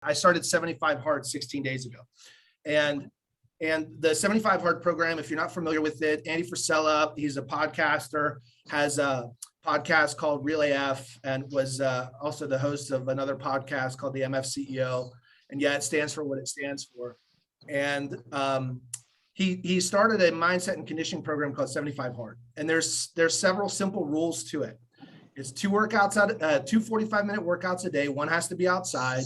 I started 75 Hard 16 days ago. And the 75 Hard program, if you're not familiar with it, Andy Frisella, he's a podcaster, has a podcast called Real AF, and was also the host of another podcast called the MF CEO. And yeah, it stands for what it stands for. And he started a mindset and conditioning program called 75 Hard. And there's several simple rules to it. It's two 45-minute workouts a day. One has to be outside.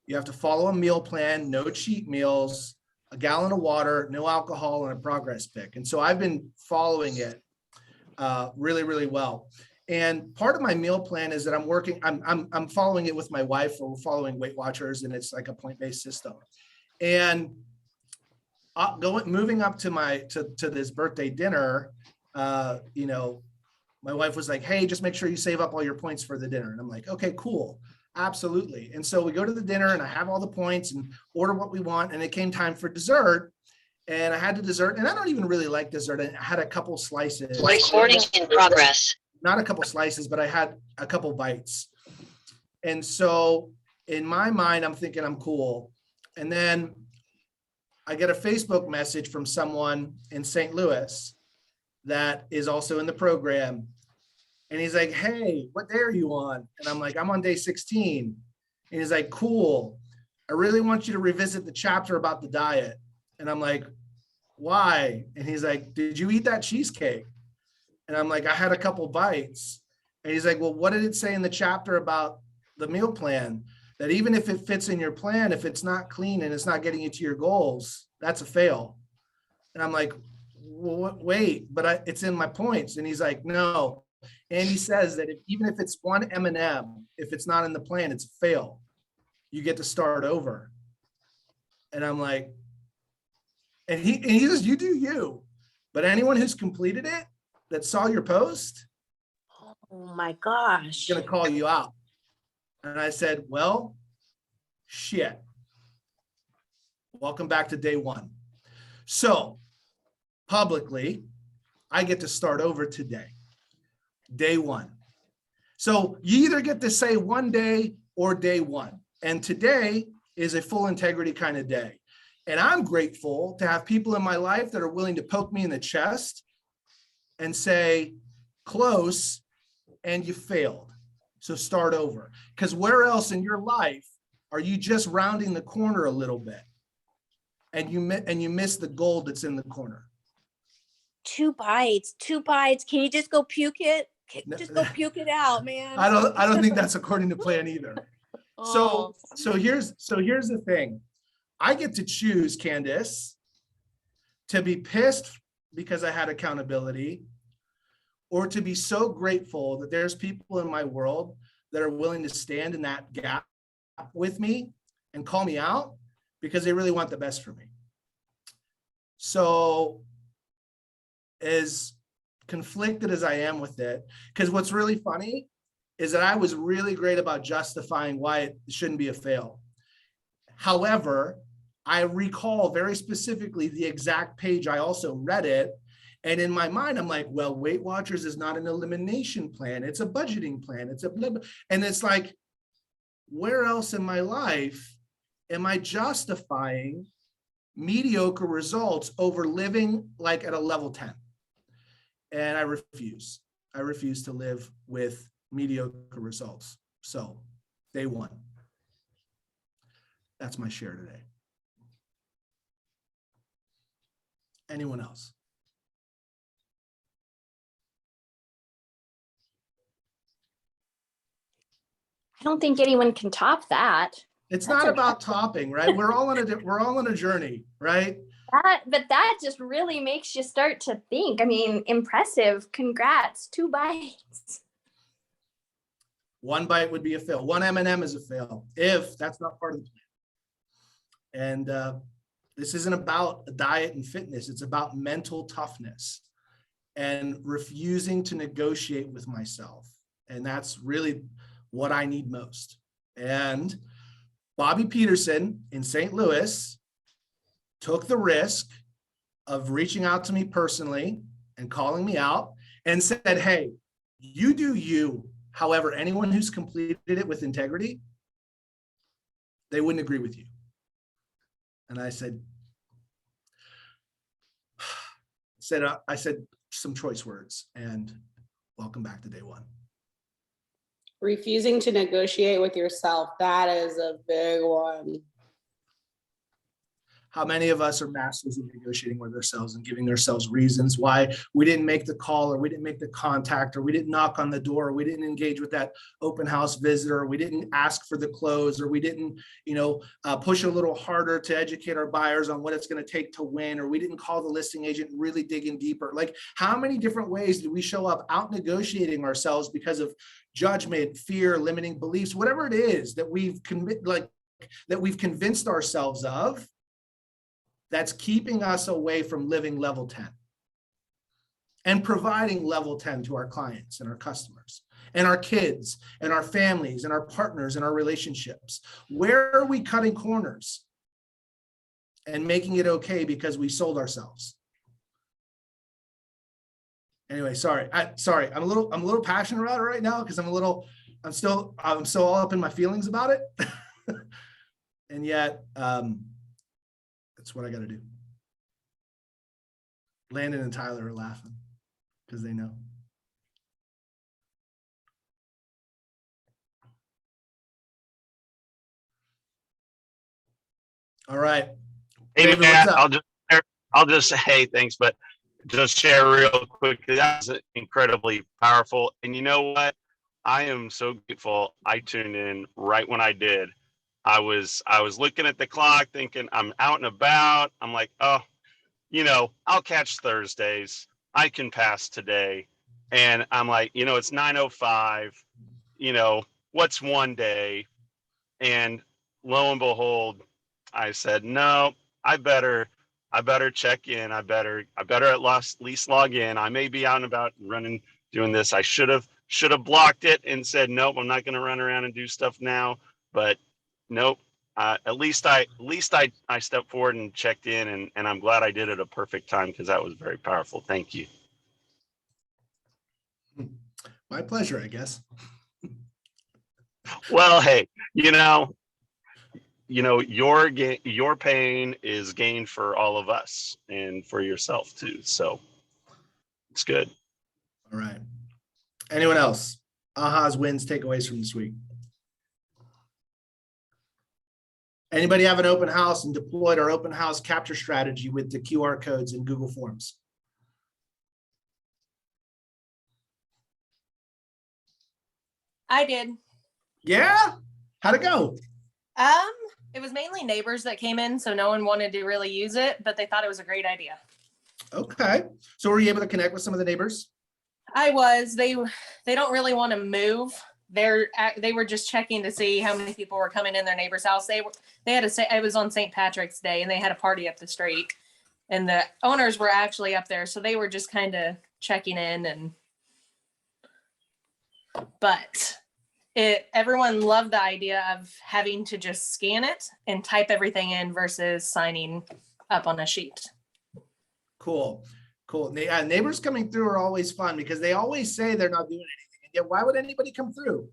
You have to follow a meal plan, no cheat meals, a gallon of water, no alcohol, and a progress pic. And so I've been following it really, really well. And part of my meal plan is that I'm following it with my wife, or we're following Weight Watchers, and it's like a point-based system. And moving up to this birthday dinner, my wife was like, hey, just make sure you save up all your points for the dinner. And I'm like, okay, cool. Absolutely. And so we go to the dinner and I have all the points and order what we want. And it came time for dessert. And I had the dessert, and I don't even really like dessert. I had a couple slices. Recording in progress. Not a couple slices, but I had a couple bites. And so in my mind, I'm thinking I'm cool. And then I get a Facebook message from someone in St. Louis that is also in the program. And he's like, hey, what day are you on? And I'm like, I'm on day 16. And he's like, cool. I really want you to revisit the chapter about the diet. And I'm like, why? And he's like, did you eat that cheesecake? And I'm like, I had a couple bites. And he's like, well, what did it say in the chapter about the meal plan? That even if it fits in your plan, if it's not clean and it's not getting you to your goals, that's a fail. And I'm like, well, wait, but it's in my points. And he's like, no. And he says that even if it's one M&M, if it's not in the plan, it's a fail. You get to start over. And I'm like, and he says, you do you. But anyone who's completed it, that saw your post, oh my gosh, going to call you out. And I said, well, shit. Welcome back to day one. So publicly, I get to start over today, day one. So you either get to say one day or day one. And today is a full integrity kind of day. And I'm grateful to have people in my life that are willing to poke me in the chest and say, close, and you failed. So start over. Because where else in your life are you just rounding the corner a little bit and you miss the gold that's in the corner? 2 bites. Can you just go puke it? Just go puke it out, man. I don't think that's according to plan either. So here's the thing. I get to choose, Candace, to be pissed because I had accountability, or to be so grateful that there's people in my world that are willing to stand in that gap with me and call me out because they really want the best for me. So as conflicted as I am with it, because what's really funny is that I was really great about justifying why it shouldn't be a fail. However, I recall very specifically the exact page. I also read it. And in my mind, I'm like, well, Weight Watchers is not an elimination plan. It's a budgeting plan. It's a blah, blah. And it's like, where else in my life am I justifying mediocre results over living like at a level 10? And I refuse. I refuse to live with mediocre results. So day one. That's my share today. Anyone else? I don't think anyone can top that. It's not about topping, right? We're all on a journey, right? But that just really makes you start to think. I mean, impressive. Congrats. 2 bites. 1 bite would be a fail. 1 M&M is a fail if that's not part of the plan. And this isn't about diet and fitness. It's about mental toughness and refusing to negotiate with myself. And that's really what I need most. And Bobby Peterson in St. Louis took the risk of reaching out to me personally and calling me out and said, hey, you do you. However, anyone who's completed it with integrity, They wouldn't agree with you. And I said some choice words, and welcome back to day one. Refusing to negotiate with yourself. That is a big one. How many of us are masters of negotiating with ourselves and giving ourselves reasons why we didn't make the call, or we didn't make the contact, or we didn't knock on the door, or we didn't engage with that open house visitor, or we didn't ask for the close, or we didn't, push a little harder to educate our buyers on what it's going to take to win, or we didn't call the listing agent, really digging deeper. Like, how many different ways do we show up out negotiating ourselves because of judgment, fear, limiting beliefs, whatever it is that we've convinced ourselves of, that's keeping us away from living level 10 and providing level 10 to our clients and our customers and our kids and our families and our partners and our relationships. Where are we cutting corners and making it okay because we sold ourselves? Anyway, sorry. I'm a little passionate about it right now because I'm still all up in my feelings about it. And yet, that's what I got to do. Landon and Tyler are laughing because they know. All right. Hey, David, Matt, what's up? I'll just say thanks, but just share real quick. That was incredibly powerful. And you know what? I am so grateful I tuned in right when I did. I was looking at the clock thinking I'm out and about. I'm like, oh, I'll catch Thursdays. I can pass today. And I'm like, it's 9:05. What's one day? And lo and behold, I said, no, I better check in. I better at least log in. I may be out and about running, doing this. I should have blocked it and said, nope, I'm not going to run around and do stuff now. But nope. At least I stepped forward and checked in, and I'm glad I did it at a perfect time because that was very powerful. Thank you. My pleasure, I guess. Well, hey, your pain is gain for all of us and for yourself too. So it's good. All right. Anyone else? Ahas, wins, takeaways from this week. Anybody have an open house and deployed our open house capture strategy with the QR codes in Google Forms? I did. Yeah? How'd it go? It was mainly neighbors that came in, so no one wanted to really use it, but they thought it was a great idea. Okay. So were you able to connect with some of the neighbors? I was. They don't really want to move. They were just checking to see how many people were coming in their neighbor's house. They had it was on St. Patrick's Day, and they had a party up the street, and the owners were actually up there, so they were just kind of checking in. But everyone loved the idea of having to just scan it and type everything in versus signing up on a sheet. Cool. Yeah, neighbors coming through are always fun because they always say they're not doing anything. And yet, why would anybody come through?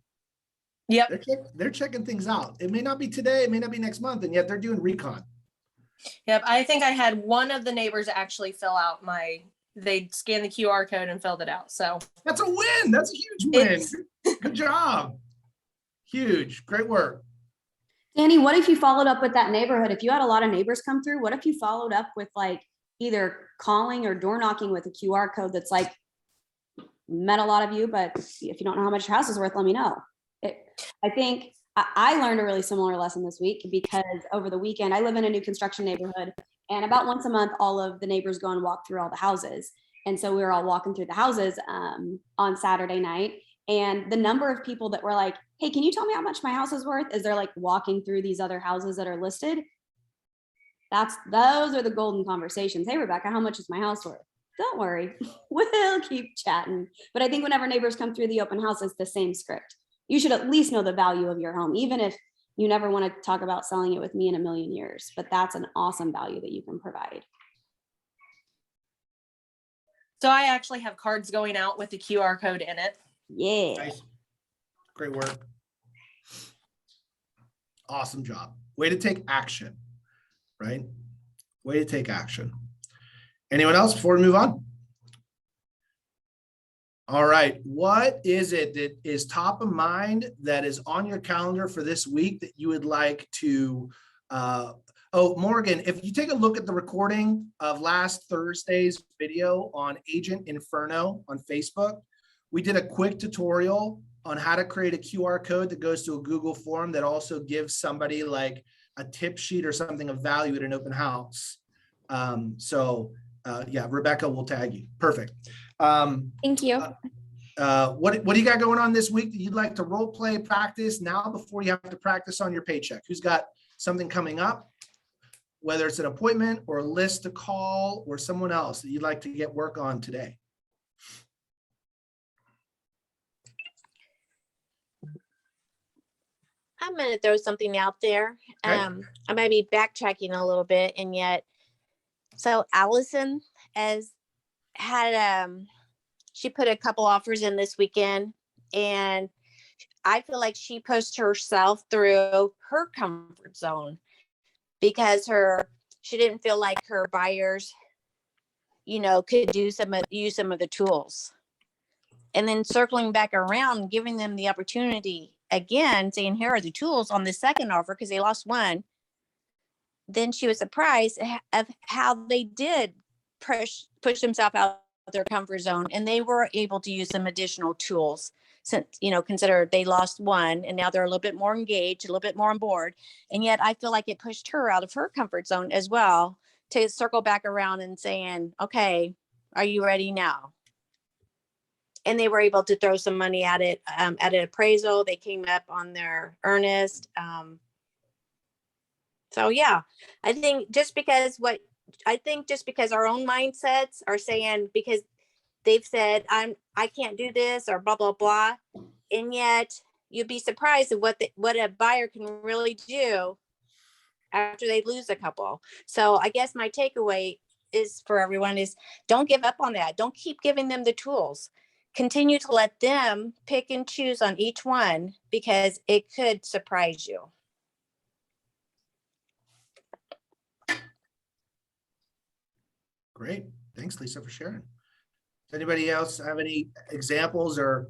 Yep. They're checking things out. It may not be today, it may not be next month, and yet they're doing recon. Yep. I think I had one of the neighbors actually fill out they scanned the QR code and filled it out. So that's a win. That's a huge win. Good job. Huge. Great work. Danny, what if you followed up with that neighborhood? If you had a lot of neighbors come through, what if you followed up with like either calling or door knocking with a QR code that's like, met a lot of you, but if you don't know how much your house is worth, let me know. I think I learned a really similar lesson this week because over the weekend, I live in a new construction neighborhood, and about once a month, all of the neighbors go and walk through all the houses. And so we were all walking through the houses on Saturday night. And the number of people that were like, hey, can you tell me how much my house is worth? As they're like walking through these other houses that are listed. Those are the golden conversations. Hey, Rebecca, how much is my house worth? Don't worry, we'll keep chatting. But I think whenever neighbors come through the open house, it's the same script. You should at least know the value of your home, even if you never want to talk about selling it with me in a million years. But that's an awesome value that you can provide. So I actually have cards going out with the QR code in it. Yeah. Nice. Great work. Awesome job. Way to take action, right? Way to take action. Anyone else before we move on? All right. What is it that is top of mind that is on your calendar for this week that you would like to, oh, Morgan, if you take a look at the recording of last Thursday's video on Agent Inferno on Facebook, we did a quick tutorial on how to create a QR code that goes to a Google form that also gives somebody like a tip sheet or something of value at an open house. Yeah, Rebecca will tag you. Perfect. Thank you. What do you got going on this week that you'd like to role play practice now before you have to practice on your paycheck? Who's got something coming up, whether it's an appointment or a list to call or someone else that you'd like to get work on today? I'm going to throw something out there. Okay. I might be backtracking a little bit, and yet, so Allison has had, she put a couple offers in this weekend, and I feel like she pushed herself through her comfort zone because she didn't feel like her buyers, could use some of the tools. And then circling back around, giving them the opportunity again, saying, here are the tools on the second offer because they lost one. Then she was surprised of how they did push themselves out of their comfort zone, and they were able to use some additional tools since, consider they lost one and now they're a little bit more engaged, a little bit more on board. And yet I feel like it pushed her out of her comfort zone as well to circle back around and saying, okay, are you ready now? And they were able to throw some money at it, at an appraisal. They came up on their earnest. So yeah, I think just because our own mindsets are saying, because they've said, I can't do this or blah, blah, blah. And yet you'd be surprised at what a buyer can really do after they lose a couple. So I guess my takeaway is for everyone is don't give up on that. Don't keep giving them the tools. Continue to let them pick and choose on each one because it could surprise you. Great. Thanks, Lisa, for sharing. Does anybody else have any examples or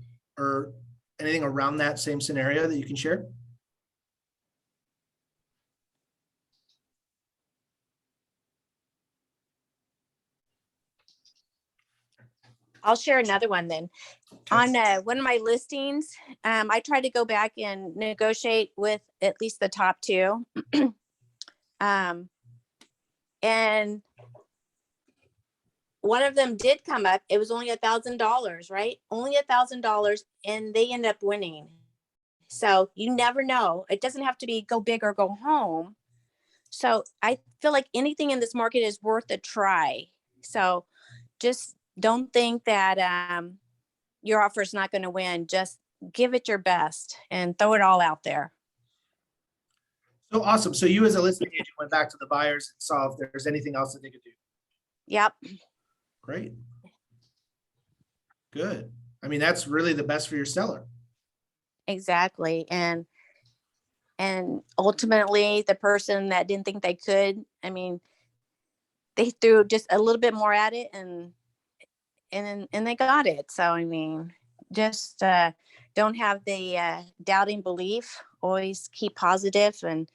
anything around that same scenario that you can share? I'll share another one then. On one of my listings, I tried to go back and negotiate with at least the top two. And one of them did come up. It was only $1,000, right? Only $1,000, and they ended up winning. So you never know. It doesn't have to be go big or go home. So I feel like anything in this market is worth a try. So just don't think that your offer is not going to win. Just give it your best and throw it all out there. So awesome. So you as a listing agent went back to the buyers and saw if there's anything else that they could do. Yep. Great. Good. I mean, that's really the best for your seller. Exactly. And ultimately the person that didn't think they could, I mean, they threw just a little bit more at it and they got it. So, I mean, just don't have the doubting belief, always keep positive and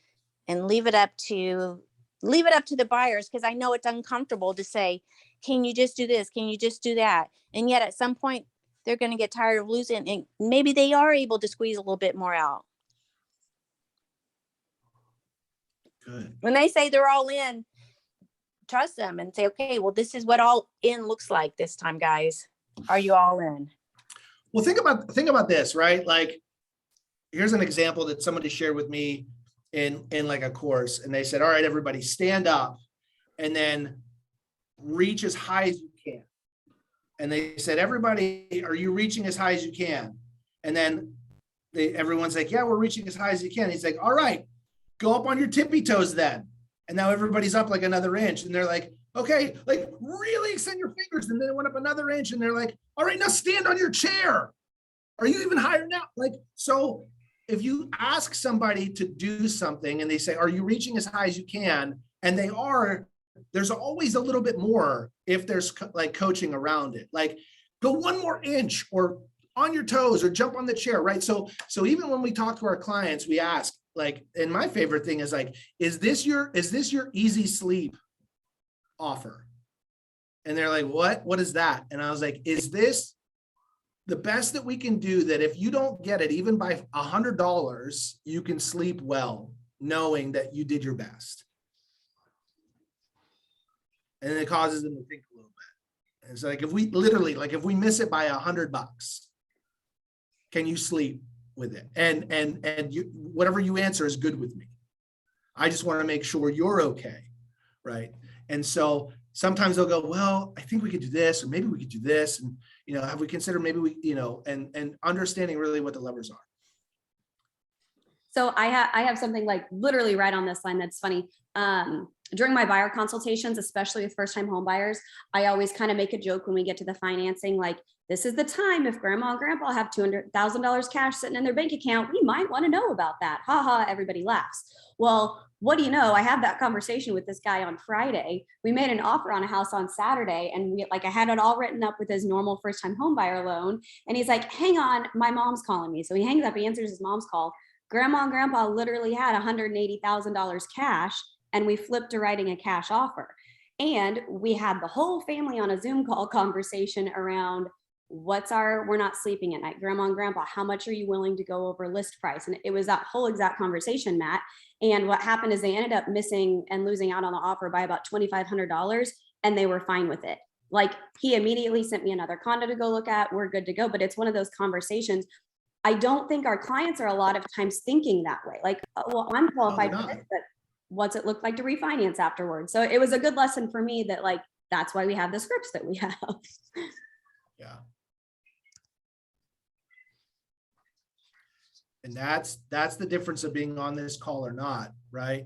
leave it up to the buyers. Cause I know it's uncomfortable to say, can you just do this? Can you just do that? And yet at some point they're going to get tired of losing and maybe they are able to squeeze a little bit more out. Good. When they say they're all in, trust them and say, okay, well, this is what all in looks like this time, guys. Are you all in? Well, think about this, right? Like, here's an example that somebody shared with me in like a course, and they said, all right, everybody stand up and then reach as high as you can. And they said, everybody, are you reaching as high as you can? And then everyone's like, yeah, we're reaching as high as you can. He's like, all right, go up on your tippy toes then. And now everybody's up like another inch. And they're like, okay, like really extend your fingers. And then it went up another inch. And they're like, all right, now stand on your chair. Are you even higher now? Like, so if you ask somebody to do something and they say, are you reaching as high as you can? And they are, there's always a little bit more if there's like coaching around it. Like go one more inch or on your toes or jump on the chair, right? So even when we talk to our clients, we ask like, and my favorite thing is like, is this your easy sleep offer? And they're like, what is that? And I was like, is this the best that we can do, that if you don't get it, even by $100, you can sleep well, knowing that you did your best. And it causes them to think a little bit. And it's like, if we literally, like if we miss it by $100, can you sleep with it? And you, whatever you answer is good with me. I just want to make sure you're okay, right? And so sometimes they'll go, well, I think we could do this, or maybe we could do this. And, you know, have we considered maybe we, you know, and understanding really what the levers are. So I have something like literally right on this line that's funny. During my buyer consultations, especially with first-time home buyers, I always kind of make a joke when we get to the financing, like, this is the time if grandma and grandpa have $200,000 cash sitting in their bank account, we might want to know about that. Ha ha, everybody laughs. Well, what do you know? I had that conversation with this guy on Friday. We made an offer on a house on Saturday, and I had it all written up with his normal first-time home buyer loan. And he's like, hang on, my mom's calling me. So he hangs up, he answers his mom's call. Grandma and grandpa literally had $180,000 cash, and we flipped to writing a cash offer. And we had the whole family on a Zoom call conversation around we're not sleeping at night. Grandma and grandpa, how much are you willing to go over list price? And it was that whole exact conversation, Matt. And what happened is they ended up missing and losing out on the offer by about $2,500, and they were fine with it. Like, he immediately sent me another condo to go look at. We're good to go. But it's one of those conversations. I don't think our clients are a lot of times thinking that way. Like, well, I'm qualified for this, but what's it look like to refinance afterwards? So it was a good lesson for me that, like, that's why we have the scripts that we have. Yeah. And that's the difference of being on this call or not, right?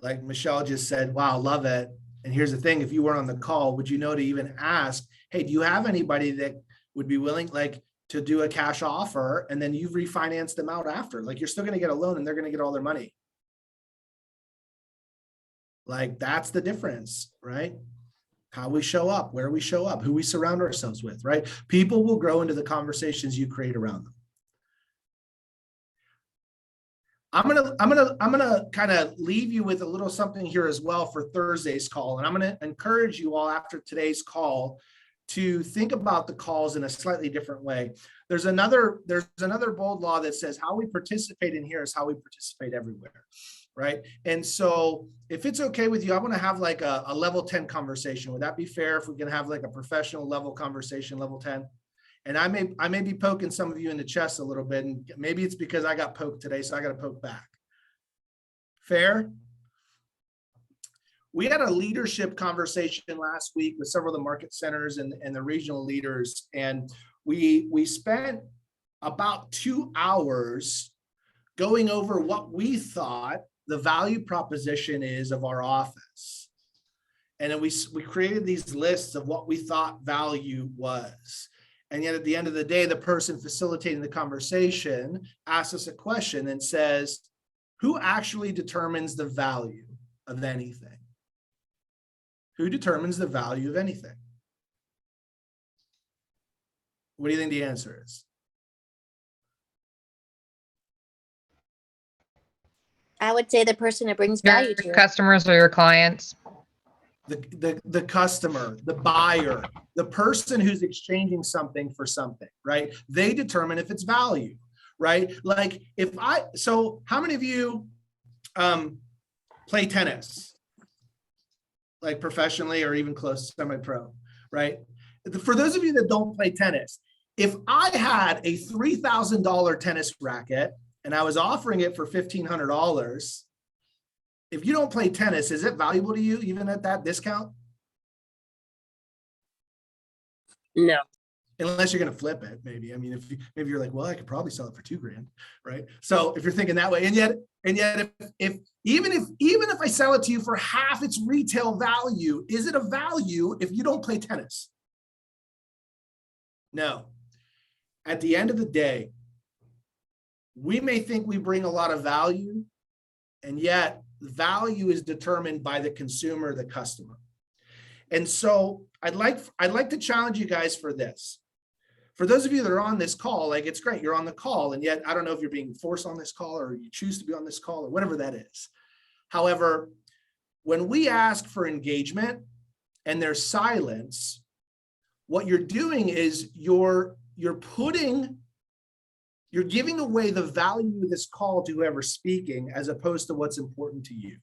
Like Michelle just said, wow, love it. And here's the thing, if you weren't on the call, would you know to even ask, hey, do you have anybody that would be willing, like, to do a cash offer, and then you've refinanced them out after? Like, you're still going to get a loan and they're going to get all their money. Like, that's the difference, right? How we show up, where we show up, who we surround ourselves with, right? People will grow into the conversations you create around them. I'm gonna kind of leave you with a little something here as well for Thursday's call. And I'm going to encourage you all after today's call to think about the calls in a slightly different way. There's another bold law that says how we participate in here is how we participate everywhere, right? And so if it's okay with you, I want to have like a level 10 conversation. Would that be fair if we can have like a professional level conversation, level 10? And I may be poking some of you in the chest a little bit, and maybe it's because I got poked today, so I got to poke back. Fair? We had a leadership conversation last week with several of the market centers and the regional leaders, and we spent about 2 hours going over what we thought the value proposition is of our office. And then we created these lists of what we thought value was. And yet at the end of the day, the person facilitating the conversation asks us a question and says, who actually determines the value of anything? Who determines the value of anything? What do you think the answer is? I would say the person that brings Your value to it. customers or your clients. The customer, the buyer, the person who's exchanging something for something, right? They determine if it's value, right? Like so how many of you play tennis? Like professionally or even close to semi-pro, right? For those of you that don't play tennis, if I had a $3,000 tennis racket and I was offering it for $1,500, if you don't play tennis, is it valuable to you even at that discount? No. Unless you're going to flip it, maybe. I mean, maybe you're like, well, I could probably sell it for $2,000, right? So if you're thinking that way, and yet, if even if I sell it to you for half its retail value, is it a value if you don't play tennis? No. At the end of the day, we may think we bring a lot of value, and yet value is determined by the consumer, the customer. And so I'd like to challenge you guys for this. For those of you that are on this call, like, it's great, you're on the call, and yet I don't know if you're being forced on this call or you choose to be on this call or whatever that is. However, when we ask for engagement and there's silence, what you're doing is you're giving away the value of this call to whoever's speaking, as opposed to what's important to you.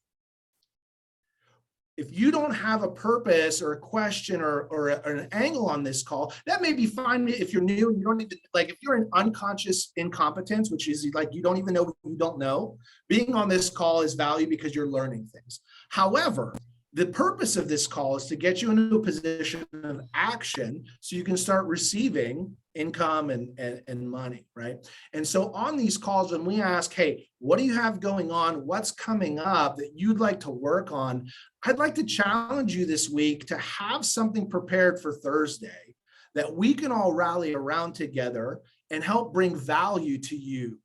If you don't have a purpose or a question or an angle on this call, that may be fine if you're new and you don't even, like, if you're in unconscious incompetence, which is like you don't even know what you don't know, being on this call is value because you're learning things. However, the purpose of this call is to get you into a position of action so you can start receiving income and money, right? And so on these calls, when we ask, hey, what do you have going on? What's coming up that you'd like to work on? I'd like to challenge you this week to have something prepared for Thursday that we can all rally around together and help bring value to you,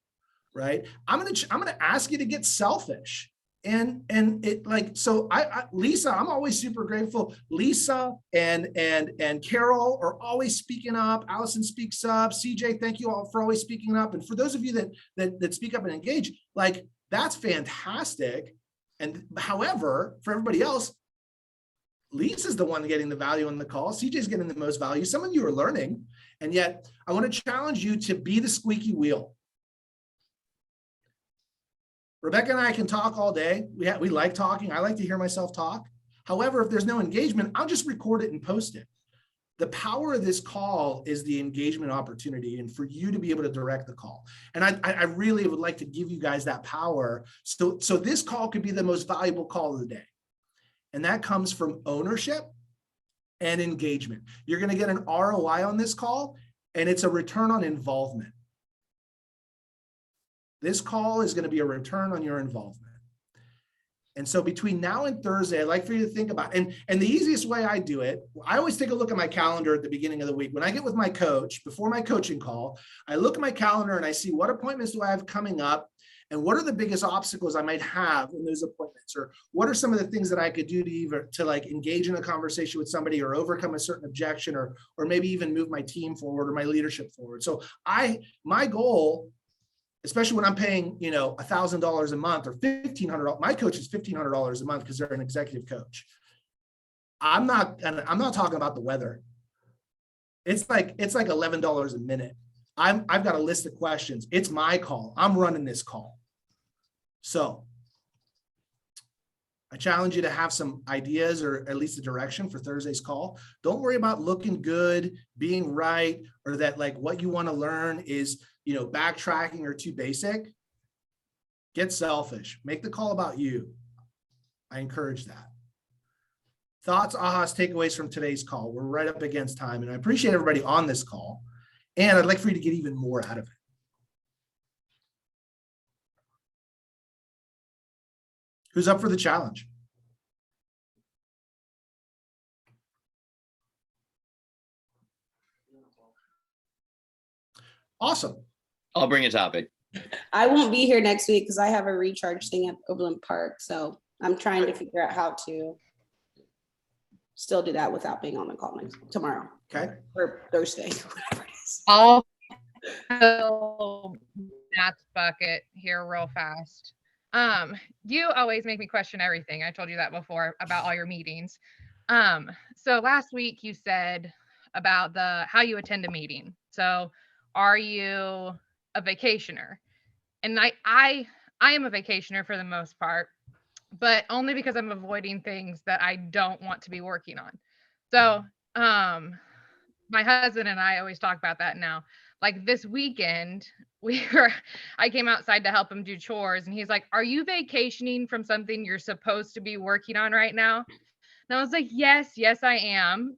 right? I'm gonna ask you to get selfish. And it, like, so Lisa, I'm always super grateful. Lisa and Carol are always speaking up. Allison speaks up. CJ, thank you all for always speaking up. And for those of you that speak up and engage, like, that's fantastic. And however, for everybody else, Lisa's the one getting the value on the call. CJ's getting the most value. Some of you are learning, and yet I want to challenge you to be the squeaky wheel. Rebecca and I can talk all day. We like talking. I like to hear myself talk. However, if there's no engagement, I'll just record it and post it. The power of this call is the engagement opportunity and for you to be able to direct the call. And I really would like to give you guys that power. So this call could be the most valuable call of the day. And that comes from ownership and engagement. You're going to get an ROI on this call, and it's a return on involvement. This call is going to be a return on your involvement. And so between now and Thursday, I'd like for you to think about, and the easiest way I do it, I always take a look at my calendar at the beginning of the week. When I get with my coach, before my coaching call, I look at my calendar and I see what appointments do I have coming up, and what are the biggest obstacles I might have in those appointments, or what are some of the things that I could do to like engage in a conversation with somebody or overcome a certain objection, or maybe even move my team forward or my leadership forward. So my goal, especially when I'm paying, $1,000 a month or $1,500. My coach is $1,500 a month because they're an executive coach. I'm not talking about the weather. It's like $11 a minute. I've got a list of questions. It's my call. I'm running this call. So I challenge you to have some ideas, or at least a direction for Thursday's call. Don't worry about looking good, being right, or that like what you want to learn is, backtracking or too basic. Get selfish. Make the call about you. I encourage that. Thoughts, ahas, takeaways from today's call. We're right up against time, and I appreciate everybody on this call. And I'd like for you to get even more out of it. Who's up for the challenge? Awesome. I'll bring a topic. I won't be here next week because I have a recharge thing at Overland Park. So I'm trying to figure out how to still do that without being on the call tomorrow. Okay. Or Thursday, whatever it is. I'll fill Matt's bucket here real fast. You always make me question everything. I told you that before about all your meetings. So last week you said about how you attend a meeting. So are you a vacationer? And I am a vacationer for the most part, but only because I'm avoiding things that I don't want to be working on. So my husband and I always talk about that now. Like this weekend, I came outside to help him do chores, and he's like, "Are you vacationing from something you're supposed to be working on right now?" And I was like, yes, I am.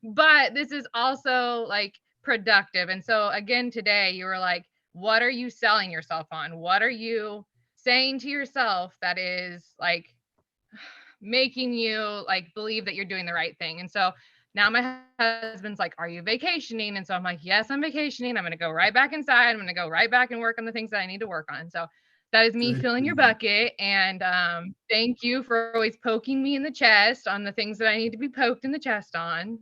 But this is also like productive. And so again, today you were like, what are you selling yourself on? What are you saying to yourself that is like making you like believe that you're doing the right thing? And so Now my husband's like, are you vacationing? And so I'm like, yes, I'm vacationing. I'm going to go right back inside. I'm going to go right back and work on the things that I need to work on. So that is me Good filling for your you. bucket. And thank you for always poking me in the chest on the things that I need to be poked in the chest on.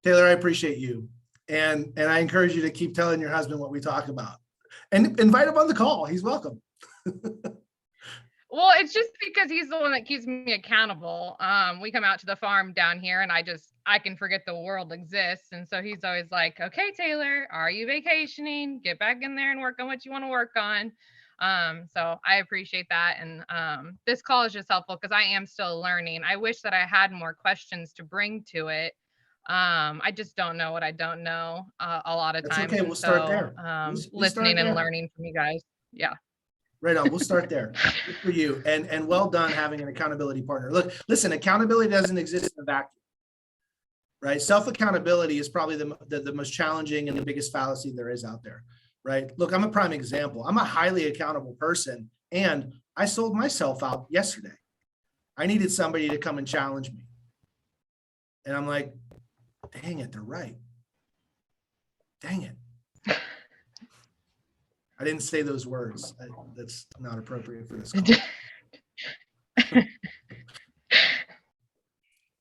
Taylor, I appreciate you. And I encourage you to keep telling your husband what we talk about and invite him on the call. He's welcome. Well, it's just because he's the one that keeps me accountable. We come out to the farm down here and I can forget the world exists. And so he's always like, okay, Taylor, are you vacationing? Get back in there and work on what you want to work on. So I appreciate that. And this call is just helpful because I am still learning. I wish that I had more questions to bring to it. I just don't know what I don't know a lot of That's times. okay. And We'll start so, there. We'll start listening and there. learning from you guys. Yeah. Right on. We'll start there. Good for you. And well done having an accountability partner. Look, listen, accountability doesn't exist in a vacuum. Right? Self-accountability is probably the most challenging and the biggest fallacy there is out there. Right? Look, I'm a prime example. I'm a highly accountable person, and I sold myself out yesterday. I needed somebody to come and challenge me. And I'm like, dang it, they're right. Dang it. I didn't say those words. That's not appropriate for this call.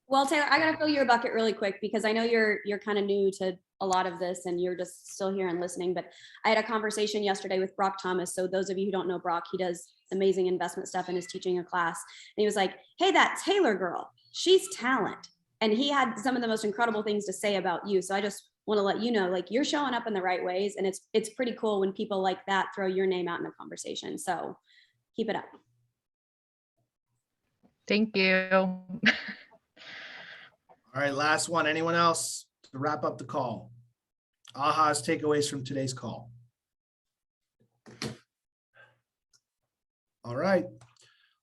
Well, Taylor, I gotta fill your bucket really quick because I know you're kind of new to a lot of this and you're just still here and listening. But I had a conversation yesterday with Brock Thomas. So those of you who don't know Brock, he does amazing investment stuff and is teaching a class. And he was like, hey, that Taylor girl, she's talent. And he had some of the most incredible things to say about you. So I just want to let you know, like, you're showing up in the right ways. And it's pretty cool when people like that throw your name out in the conversation. So keep it up. Thank you. All right, last one. Anyone else to wrap up the call? Aha's takeaways from today's call. All right.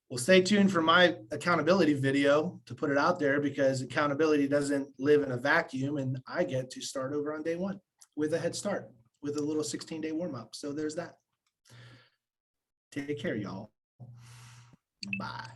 Well, stay tuned for my accountability video to put it out there because accountability doesn't live in a vacuum and I get to start over on day one with a head start with a little 16-day warm up. So there's that. Take care, y'all. Bye.